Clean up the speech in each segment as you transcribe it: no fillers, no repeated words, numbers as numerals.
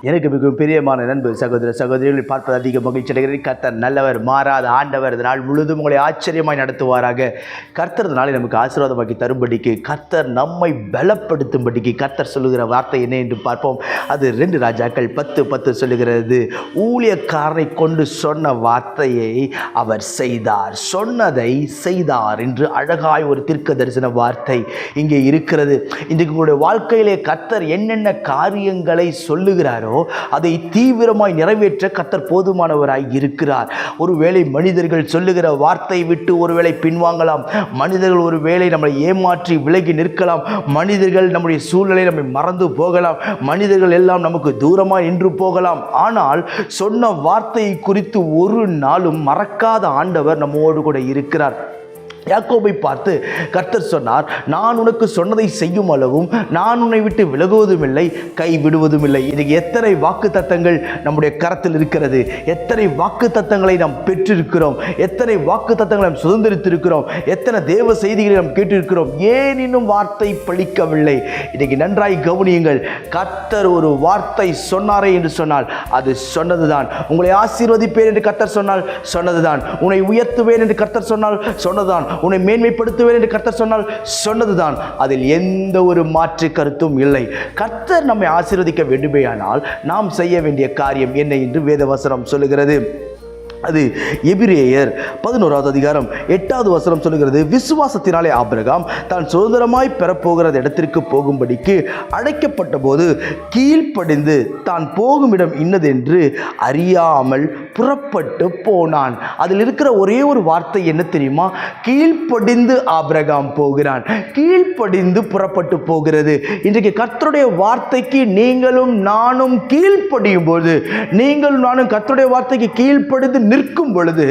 எனக்கு மிகவும் பிரியமான நண்பு சகோதர சகோதரிகளை பார்ப்பது அதிக மகிழ்ச்சி அடைகிறேன். கர்த்தர் நல்லவர், மாறாத ஆண்டவர். இந்த நாள் முழுதும் உங்களை ஆச்சரியமாய் நடத்துவாராக. கர்த்தர் இந்த நாளை நமக்கு ஆசீர்வாதமாக்கி தரும்படிக்கு, கர்த்தர் நம்மை பலப்படுத்தும்படிக்கு கர்த்தர் சொல்லுகிற வார்த்தை என்ன என்று பார்ப்போம். அது 2 ராஜாக்கள் 10:10 சொல்லுகிறது. ஊழியக்காரரை கொண்டு சொன்ன வார்த்தையை அவர் செய்தார், சொன்னதை செய்தார் என்று அழகாய் ஒரு தீர்க்க தரிசன வார்த்தை இங்கே இருக்கிறது. இன்றைக்கு உங்களுடைய வாழ்க்கையிலே கர்த்தர் என்னென்ன காரியங்களை சொல்லுகிறாரோ அதை தீவிரமாய் நிறைவேற்ற கர்த்தர் போதுமானவராய் இருக்கிறார். ஒருவேளை மனிதர்கள் சொல்லுகிற வார்த்தை விட்டு ஒருவேளை பின்வாங்கலாம். மனிதர்கள் ஒருவேளை நம்மை ஏமாற்றி விலகி நிற்கலாம். மனிதர்கள் நம்முடைய சூழ்நிலை நம்மை மறந்து போகலாம். மனிதர்கள் எல்லாம் நமக்கு தூரமாய் நின்று போகலாம். ஆனால் சொன்ன வார்த்தை குறித்து ஒரு நாளும் மறக்காத ஆண்டவர் நம்மோடு கூட இருக்கிறார். யாக்கோபை பார்த்து கர்த்தர் சொன்னார், நான் உனக்கு சொன்னதை செய்யும் அளவும் நான் உன்னை விட்டு விலகுவதும் இல்லை, கை விடுவதும் இல்லை. இன்னைக்கு எத்தனை வாக்கு தத்தங்கள் நம்முடைய கரத்தில் இருக்கிறது, எத்தனை வாக்கு தத்தங்களை நாம் பெற்றிருக்கிறோம், எத்தனை வாக்கு தத்தங்களை நாம் சுதந்திரித்திருக்கிறோம், எத்தனை தேவ செய்திகளை நாம் கேட்டிருக்கிறோம். ஏன் இன்னும் வார்த்தை பலிக்கவில்லை? இன்னைக்கு நன்றாய் கவனியுங்கள். கர்த்தர் ஒரு வார்த்தை சொன்னாரே என்று சொன்னால் அது சொன்னதுதான். உங்களை ஆசீர்வதிப்பேன் என்று கர்த்தர் சொன்னால் சொன்னதுதான். உன்னை உயர்த்துவேன் என்று கர்த்தர் சொன்னால் சொன்னதுதான். உன்னை மேன்மைப்படுத்துவேன் என்று கர்த்தர் சொன்னால் சொன்னதுதான். அதில் எந்த ஒரு மாற்று கருத்தும் இல்லை. கர்த்தர் நம்மை ஆசீர்வதிக்க வேண்டுமேயானால் நாம் செய்ய வேண்டிய காரியம் என்ன என்று வேதவசனம் சொல்லுகிறது. அது எபிரேயர் 11வது அதிகாரம் 8வது வசனம் சொல்லுகிறது. விசுவாசத்தினாலே ஆபிரகாம் தான் சுதந்திரமாய் பெறப்போகிற இடத்திற்கு போகும்படிக்கு அழைக்கப்பட்ட போது கீழ்ப்படிந்து தான் போகும் இடம் இன்னதென்று அறியாமல் புறப்பட்டு போனான். அதில் இருக்கிற ஒரே ஒரு வார்த்தை என்ன தெரியுமா? கீழ்ப்படிந்து ஆபிரகாம் போகிறான். கீழ்ப்படிந்து புறப்பட்டு போகிறது. இன்றைக்கு கர்த்தருடைய வார்த்தைக்கு நீங்களும் நானும் கீழ்ப்படியும் போது, நீங்களும் நானும் கர்த்தருடைய வார்த்தைக்கு கீழ்ப்படிந்து நிற்கும் பொழுது,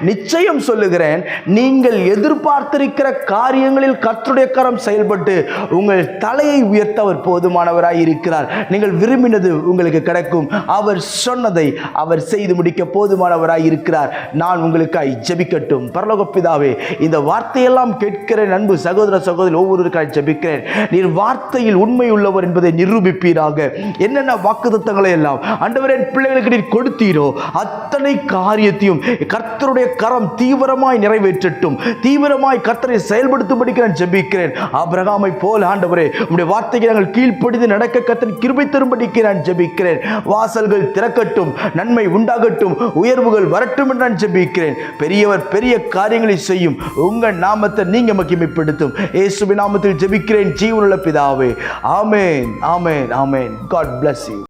நிச்சயம் சொல்லுகிறேன், நீங்கள் எதிர்பார்த்திருக்கிற காரியங்களில் கர்த்தருடைய கரம் செயல்பட்டு உங்கள் தலையை உயர்த்த அவர் போதுமானவராய் இருக்கிறார். நீங்கள் விரும்பினது உங்களுக்கு கிடைக்கும். அவர் சொன்னதை அவர் செய்து முடிக்க போதுமானவராய் இருக்கிறார். நான் உங்களுக்காய் ஜெபிக்கட்டும். பரலோக பிதாவே, இந்த வார்த்தையெல்லாம் கேட்கிற அன்பு சகோதர சகோதரி ஒவ்வொருவருக்காய் ஜெபிக்கிறேன். நீர் வார்த்தையில் உண்மை உள்ளவர் என்பதை நிரூபிப்பீராக. என்னென்ன வாக்குத்தத்தங்களை எல்லாம் ஆண்டவரே பிள்ளைகளுக்கு நீர் கொடுத்தீரோ அத்தனை காரியத்தையும் கர்த்தருடைய கரம் தீவிரமாய் நிறைவேற்றட்டும். தீவிரமாய் கர்த்தரை செயல்படுத்தும்படிக்கு நான் ஜெபிக்கிறேன். ஆபிரகாமை போல் ஆண்டவரே உம்முடைய வார்த்தைக்கு நாங்கள் கீழ்ப்படிந்து நடக்க கர்த்தர் கிருபை தரும்படிக்கு நான் ஜெபிக்கிறேன். வாசல்கள் திறக்கட்டும், நன்மை உண்டாகட்டும், உயர்வுகள் வரட்டும் என்று நான் ஜெபிக்கிறேன். பெரியவர் பெரிய காரியங்களை செய்யும். உங்கள் நாமத்தை நீங்க மகிமைப்படுத்தும். இயேசுவின் நாமத்தில் ஜெபிக்கிறேன் ஜீவனுள்ள பிதாவே. ஆமென், ஆமென், ஆமென். God bless you.